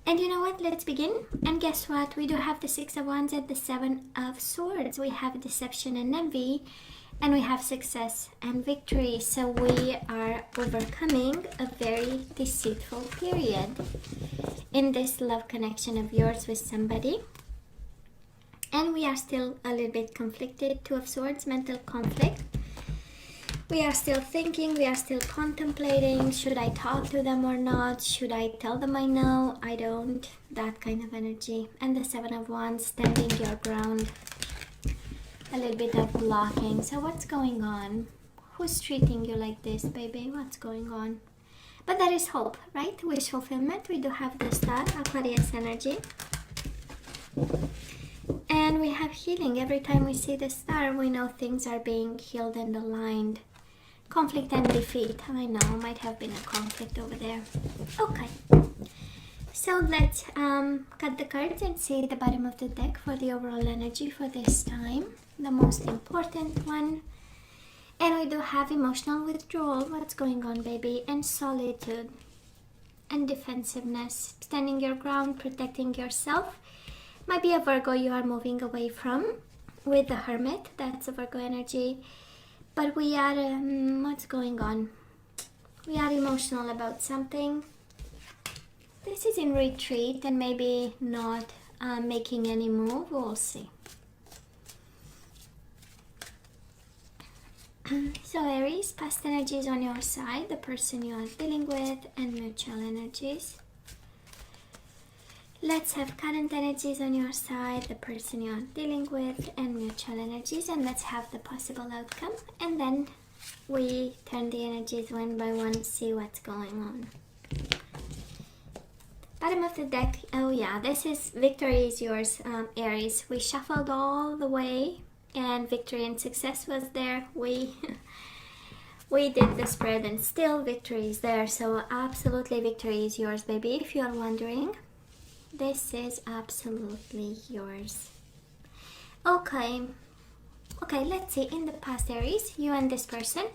And you know what? Let's begin. And guess what? We do have the Six of Wands and the Seven of Swords. We have deception and envy, and we have success and victory. So we are overcoming a very deceitful period in this love connection of yours with somebody. And we are still a little bit conflicted. Two of Swords, mental conflict. We are still thinking, we are still contemplating, should I talk to them or not? Should I tell them I know, I don't? That kind of energy. And the Seven of Wands, standing your ground. A little bit of blocking. So what's going on? Who's treating you like this, baby? What's going on? But there is hope, right? Wish fulfillment. We do have the Star, Aquarius energy. And we have healing. Every time we see the Star, we know things are being healed and aligned. Conflict and defeat. I know, might have been a conflict over there. Okay. So let's cut the cards and see the bottom of the deck for the overall energy for this time. The most important one. And we do have emotional withdrawal. What's going on, baby? And solitude. And defensiveness. Standing your ground, protecting yourself. Might be a Virgo you are moving away from. With the Hermit. That's a Virgo energy. But we are, what's going on? We are emotional about something. This is in retreat and maybe not making any move. We'll see. So Aries, past energies on your side, the person you are dealing with, and mutual energies. Let's have current energies on your side, the person you are dealing with, and mutual energies, and let's have the possible outcome. And then we turn the energies one by one, see what's going on. Bottom of the deck. Oh yeah, this is victory is yours, Aries. We shuffled all the way, and victory and success was there. We did the spread, and still victory is there. So absolutely, victory is yours, baby. If you are wondering. This is absolutely yours. Okay, let's see. In the past, Aries, you and this person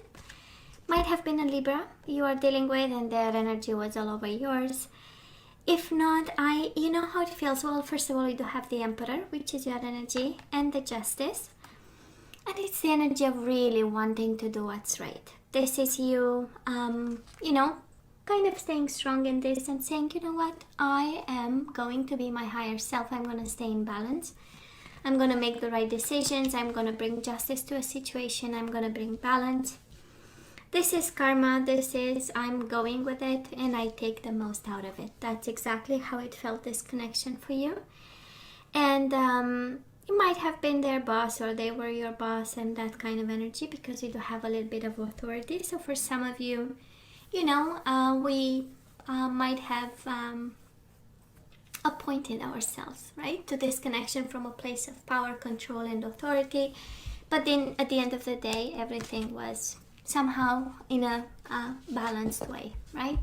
might have been a Libra you are dealing with, and their energy was all over yours. If not, you know how it feels. Well, first of all, we do have the Emperor, which is your energy, and the Justice. And it's the energy of really wanting to do what's right. This is you, you know, kind of staying strong in this and saying, you know what, I am going to be my higher self. I'm going to stay in balance. I'm going to make the right decisions. I'm going to bring justice to a situation. I'm going to bring balance. This is karma. This is I'm going with it and I take the most out of it. That's exactly how it felt, this connection for you. And you might have been their boss, or they were your boss, and that kind of energy, because you do have a little bit of authority. So for some of you, you know, we might have appointed ourselves, right, to this connection from a place of power, control, and authority. But then at the end of the day, everything was somehow in a balanced way, right?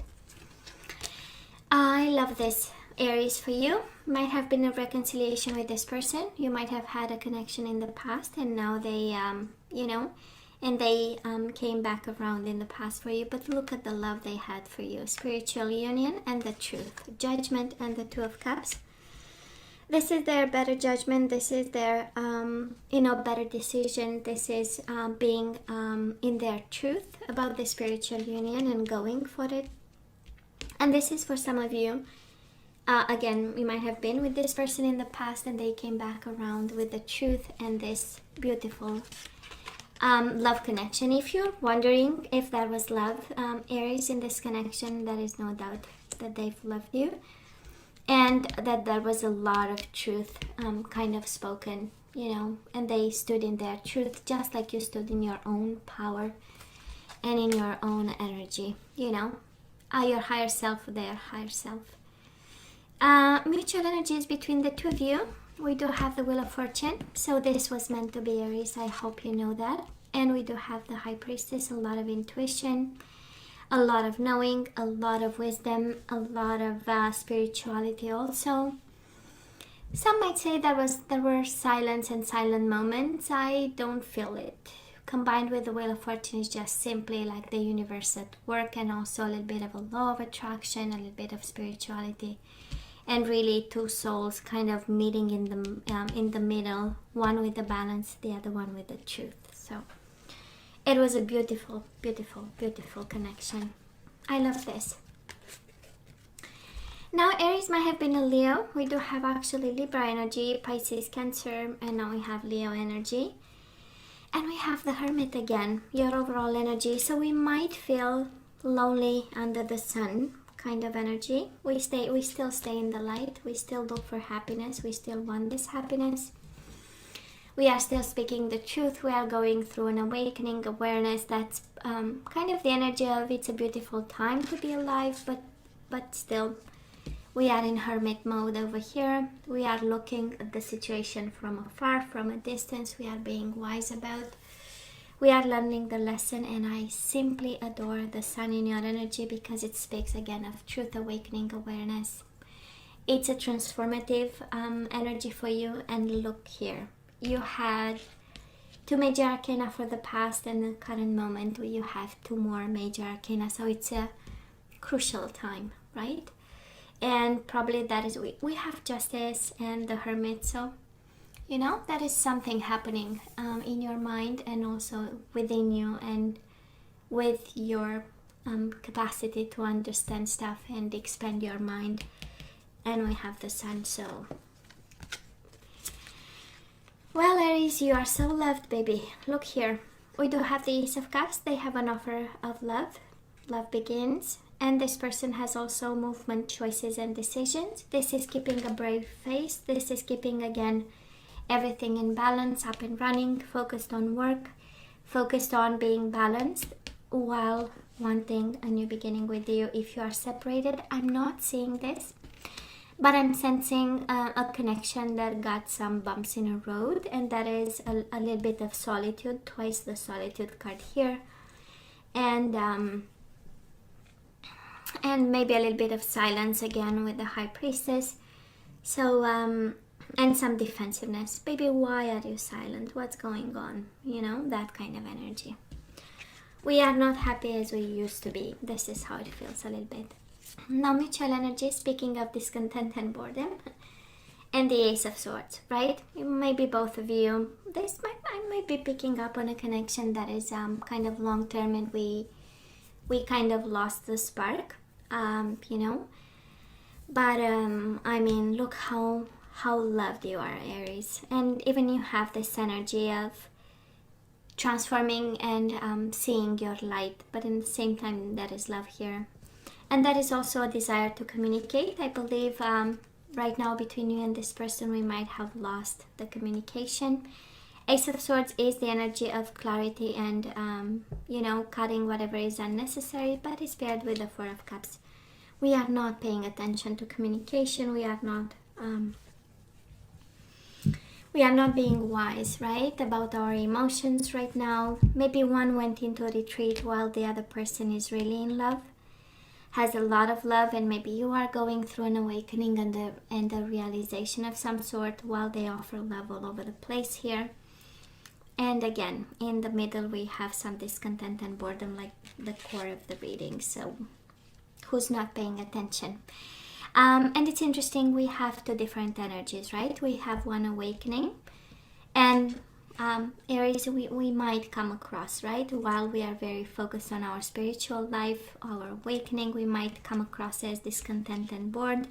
I love this, Aries, for you. Might have been a reconciliation with this person. You might have had a connection in the past, and now they, you know, and they came back around in the past for you. But look at the love they had for you. Spiritual union and the truth. Judgment and the Two of Cups. This is their better judgment. This is their, you know, better decision. This is being in their truth about the spiritual union and going for it. And this is for some of you. Again, we might have been with this person in the past, and they came back around with the truth and this beautiful love connection. If you're wondering if that was love, Aries, in this connection, there is no doubt that they've loved you, and that there was a lot of truth kind of spoken, you know, and they stood in their truth, just like you stood in your own power and in your own energy, you know, your higher self, their higher self. Mutual energies between the two of you. We do have the Wheel of Fortune, so this was meant to be, Aries. I hope you know that. And we do have the High Priestess, a lot of intuition, a lot of knowing, a lot of wisdom, a lot of spirituality also. Some might say there were silence and silent moments. I don't feel it. Combined with the Wheel of Fortune is just simply like the universe at work, and also a little bit of a law of attraction, a little bit of spirituality. and really two souls kind of meeting in the middle, one with the balance, the other one with the truth. So it was a beautiful, beautiful, beautiful connection. I love this. Now Aries might have been a Leo. We do have actually Libra energy, Pisces, Cancer, and now we have Leo energy. And we have the Hermit again, your overall energy. So we might feel lonely under the sun kind of energy. We still stay in the light. We still look for happiness. We still want this happiness. We are still speaking the truth. We are going through an awakening awareness. That's kind of the energy of it's a beautiful time to be alive, but still we are in hermit mode over here. We are looking at the situation from afar, from a distance. We are being wise about. We are learning the lesson, and I simply adore the sun in your energy because it speaks again of truth, awakening, awareness. It's a transformative energy for you. And look here, you had 2 major arcana for the past, and the current moment you have 2 more major arcana. So it's a crucial time, right? And probably that is, we have Justice and the Hermit. So, you know, that is something happening in your mind and also within you and with your capacity to understand stuff and expand your mind. And we have the Sun. So, well, Aries, you are so loved, baby. Look here. We do have the Ace of Cups. They have an offer of love. Love begins. And this person has also movement, choices, and decisions. This is keeping a brave face. This is keeping, again, everything in balance, up and running, focused on work, focused on being balanced while wanting a new beginning with you. If you are separated, I'm not seeing this, but I'm sensing a connection that got some bumps in a road, and that is a little bit of solitude, twice the solitude card here, and maybe a little bit of silence again with the High Priestess. So, and some defensiveness. Baby, why are you silent? What's going on? You know, that kind of energy. We are not happy as we used to be. This is how it feels a little bit. Now, mutual energy, speaking of discontent and boredom, and the Ace of Swords, right? Maybe both of you, I might be picking up on a connection that is kind of long-term, and we kind of lost the spark, you know. But, I mean, look how loved you are, Aries. And even you have this energy of transforming and seeing your light. But in the same time, that is love here. And that is also a desire to communicate. I believe right now between you and this person, we might have lost the communication. Ace of Swords is the energy of clarity and, you know, cutting whatever is unnecessary, but it's paired with the Four of Cups. We are not paying attention to communication. We are not being wise, right, about our emotions right now. Maybe one went into a retreat while the other person is really in love, has a lot of love, and maybe you are going through an awakening and a realization of some sort while they offer love all over the place here. And again, in the middle, we have some discontent and boredom, like the core of the reading. So who's not paying attention? And it's interesting, we have 2 different energies, right? We have one awakening, and Aries, we might come across, right? While we are very focused on our spiritual life, our awakening, we might come across as discontent and bored,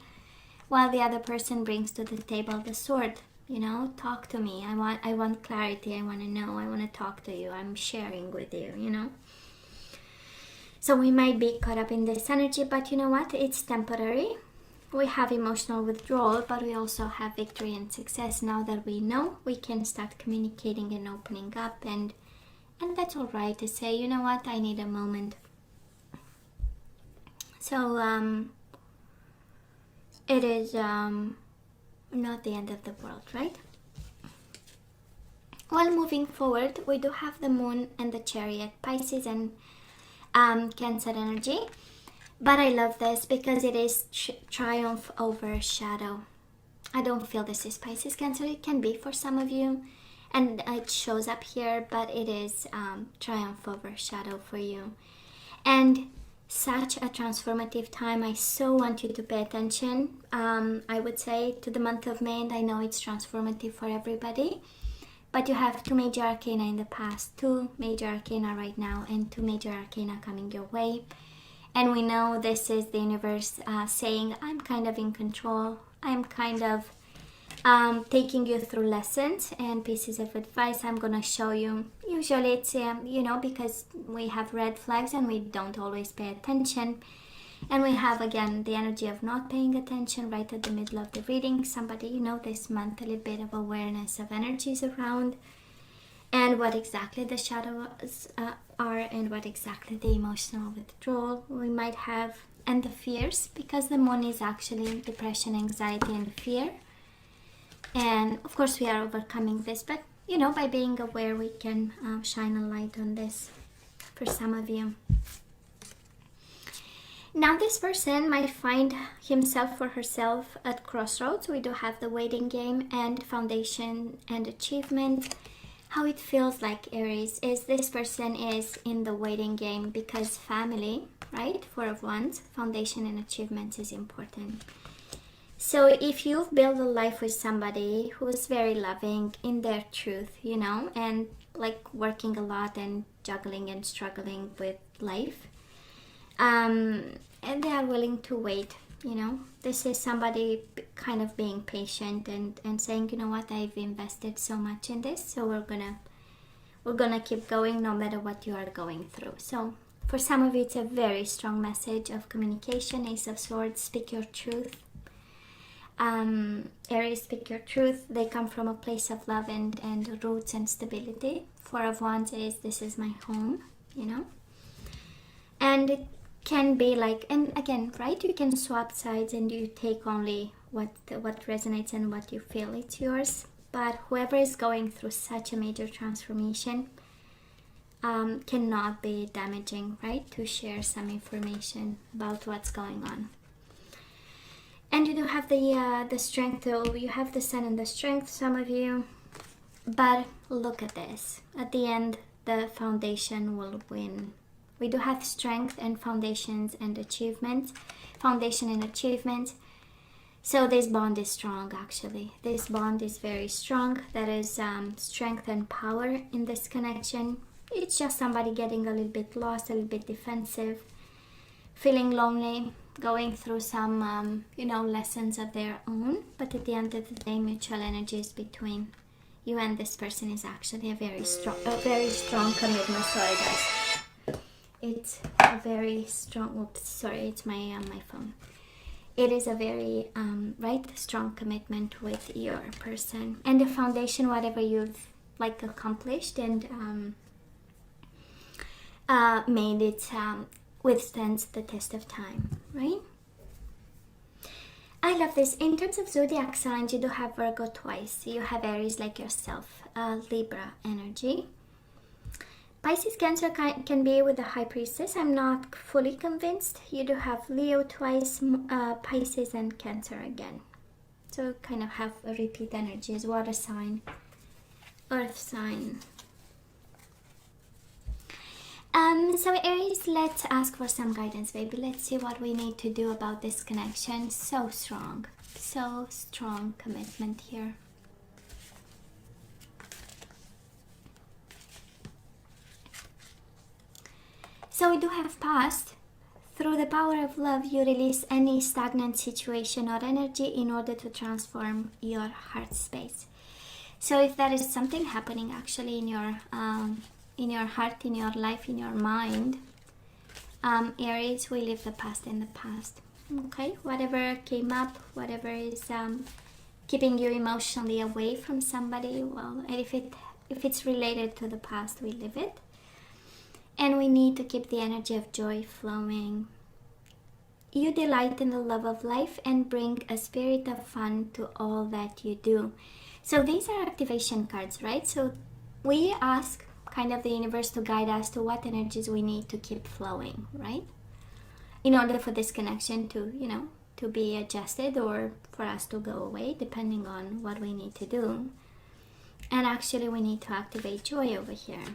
while the other person brings to the table the sword. You know, talk to me. I want clarity. I want to know. I want to talk to you. I'm sharing with you, you know. So we might be caught up in this energy, but you know what? It's temporary. We have emotional withdrawal, but we also have victory and success. Now that we know, we can start communicating and opening up, and that's all right to say, you know what? I need a moment. So it is not the end of the world, right? Well, moving forward, we do have the Moon and the Chariot, Pisces and Cancer energy. But I love this because it is triumph over shadow. I don't feel this is Pisces, Cancer. It can be for some of you, and it shows up here, but it is triumph over shadow for you. And such a transformative time. I so want you to pay attention, I would say, to the month of May, and I know it's transformative for everybody. But you have 2 major arcana in the past, 2 major arcana right now, and 2 major arcana coming your way. And we know this is the universe saying, I'm kind of in control. I'm kind of taking you through lessons and pieces of advice I'm going to show you. Usually it's, because we have red flags and we don't always pay attention. And we have, again, the energy of not paying attention right at the middle of the reading. Somebody, this month, a little bit of awareness of energies around and what exactly the shadows are and what exactly the emotional withdrawal we might have, and the fears, because the moon is actually depression, anxiety, and fear. And of course we are overcoming this, but by being aware we can shine a light on this for some of you. Now this person might find himself or herself at crossroads. We do have the waiting game and foundation and achievement. How it feels like, Aries, is this person is in the waiting game because family, right? 4 of Wands, foundation and achievements is important. So if you've built a life with somebody who is very loving in their truth, and like working a lot and juggling and struggling with life, and they are willing to wait, this is somebody kind of being patient and saying, what, I've invested so much in this, so we're gonna keep going no matter what you are going through. So for some of you, it's a very strong message of communication. Ace of Swords, speak your truth. Aries, speak your truth. They come from a place of love and roots and stability. 4 of Wands is, this is my home, and it can be like, and again, right, you can swap sides and you take only what resonates and what you feel it's yours. But whoever is going through such a major transformation, cannot be damaging, right, to share some information about what's going on. And you do have the strength, though. You have the sun and the strength, some of you. But look at this. At the end, the foundation will win. We do have strength and foundations and achievements. Foundation and achievements. So this bond is strong, actually. This bond is very strong. There is strength and power in this connection. It's just somebody getting a little bit lost, a little bit defensive, feeling lonely, going through some, lessons of their own. But at the end of the day, mutual energies between you and this person is actually a very strong commitment. Sorry, guys. It's a very strong. Oops, sorry, it's my phone. It is a very strong commitment with your person, and the foundation, whatever you've accomplished and made it withstands the test of time, right? I love this. In terms of zodiac signs, you do have Virgo twice. You have Aries like yourself, Libra energy. Pisces, Cancer can be with the High Priestess. I'm not fully convinced. You do have Leo twice, Pisces and Cancer again. So kind of have a repeat energies. Water sign, Earth sign. So Aries, let's ask for some guidance, baby. Let's see what we need to do about this connection. So strong commitment here. So we do have past. Through the power of love, you release any stagnant situation or energy in order to transform your heart space. So if there is something happening actually in your heart, in your life, in your mind, Aries, we leave the past in the past. Okay, whatever came up, whatever is keeping you emotionally away from somebody, well, if it's related to the past, we leave it. And we need to keep the energy of joy flowing. You delight in the love of life and bring a spirit of fun to all that you do. So these are activation cards, right? So we ask kind of the universe to guide us to what energies we need to keep flowing, right? In order for this connection to, to be adjusted or for us to go away, depending on what we need to do. And actually we need to activate joy over here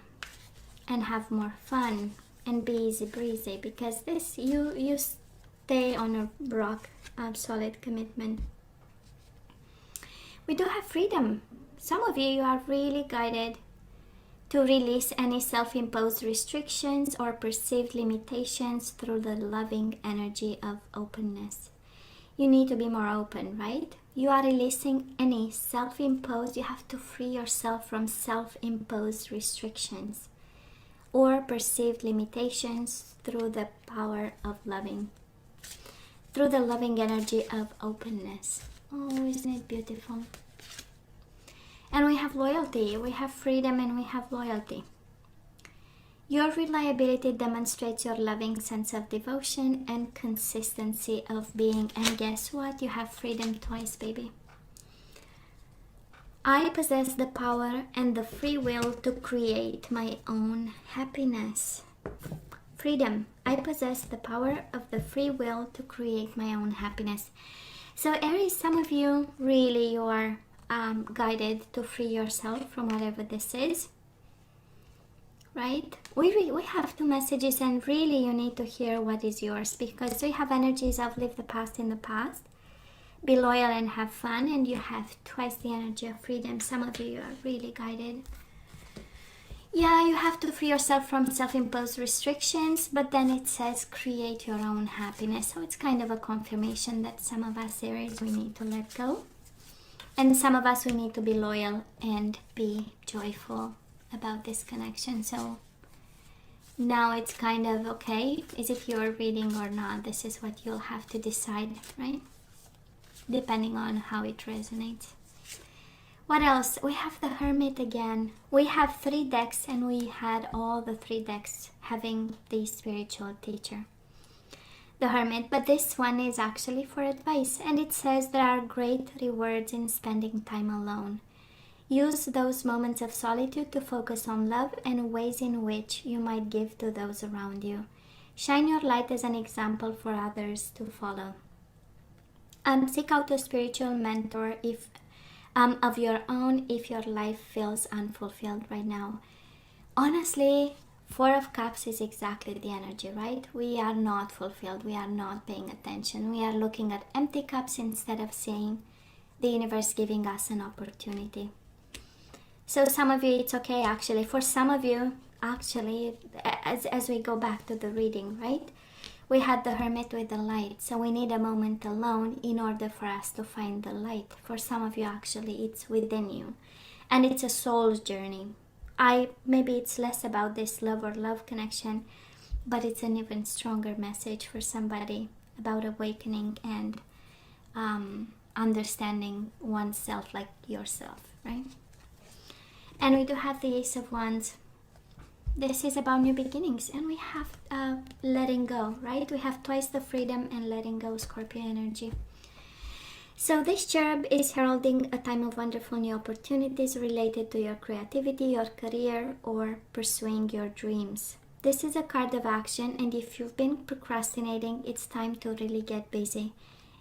and have more fun and be easy breezy, because this you stay on a rock, solid commitment. We do have freedom. Some of you are really guided to release any self-imposed restrictions or perceived limitations through the loving energy of openness. You need to be more open, right? You are releasing any self-imposed, you have to free yourself from self-imposed restrictions or perceived limitations through the power of loving, through the loving energy of openness. Oh, isn't it beautiful? And we have loyalty, we have freedom, and we have loyalty. Your reliability demonstrates your loving sense of devotion and consistency of being. And guess what? You have freedom twice, baby. I possess the power and the free will to create my own happiness. Freedom. I possess the power of the free will to create my own happiness. So Aries, some of you really, you are guided to free yourself from whatever this is, right? We have two messages, and really you need to hear what is yours, because we have energies of live the past in the past, be loyal and have fun, and you have twice the energy of freedom. Some of you are really guided. Yeah, you have to free yourself from self-imposed restrictions, but then it says create your own happiness. So it's kind of a confirmation that some of us Aries, we need to let go. And some of us, we need to be loyal and be joyful about this connection. So now it's kind of, okay, is it your reading or not? This is what you'll have to decide, right? Depending on how it resonates. What else? We have the Hermit again. We have 3 decks, and we had all the 3 decks having the spiritual teacher, the Hermit, but this one is actually for advice, and it says there are great rewards in spending time alone. Use those moments of solitude to focus on love and ways in which you might give to those around you. Shine your light as an example for others to follow. Seek out a spiritual mentor if of your own if your life feels unfulfilled right now. Honestly, 4 of Cups is exactly the energy, right? We are not fulfilled. We are not paying attention. We are looking at empty cups instead of seeing the universe giving us an opportunity. So some of you, it's okay actually. For some of you, actually, as we go back to the reading, right? We had the Hermit with the light. So we need a moment alone in order for us to find the light. For some of you, actually, it's within you. And it's a soul's journey. Maybe it's less about this love or love connection, but it's an even stronger message for somebody about awakening and understanding oneself like yourself, right? And we do have the Ace of Wands. This is about new beginnings, and we have letting go, right? We have twice the freedom and letting go, Scorpio energy. So this cherub is heralding a time of wonderful new opportunities related to your creativity, your career, or pursuing your dreams. This is a card of action, and if you've been procrastinating, it's time to really get busy.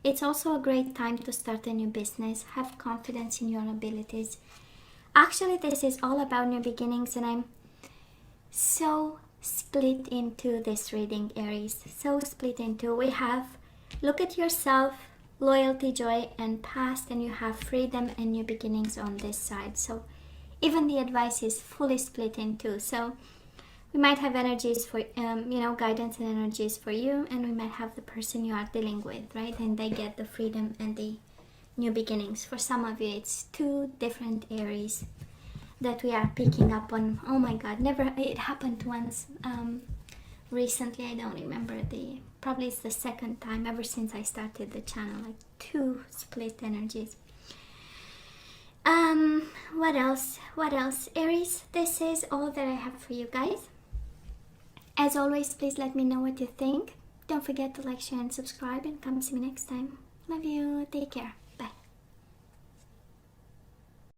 It's also a great time to start a new business. Have confidence in your abilities. Actually, this is all about new beginnings, and I'm so split into this reading, Aries. So split into. We have look at yourself, loyalty, joy, and past, and you have freedom and new beginnings on this side. So even the advice is fully split in two. So we might have energies for guidance and energies for you, and we might have the person you are dealing with, right? And they get the freedom and the new beginnings. For some of you, it's 2 different Aries that we are picking up on. Oh my god, it happened once recently. I don't remember probably it's the second time ever since I started the channel, like 2 split energies. What else Aries? This is all that I have for you guys. As always, please let me know what you think. Don't forget to like, share, and subscribe, and come see me next time. Love you. Take care.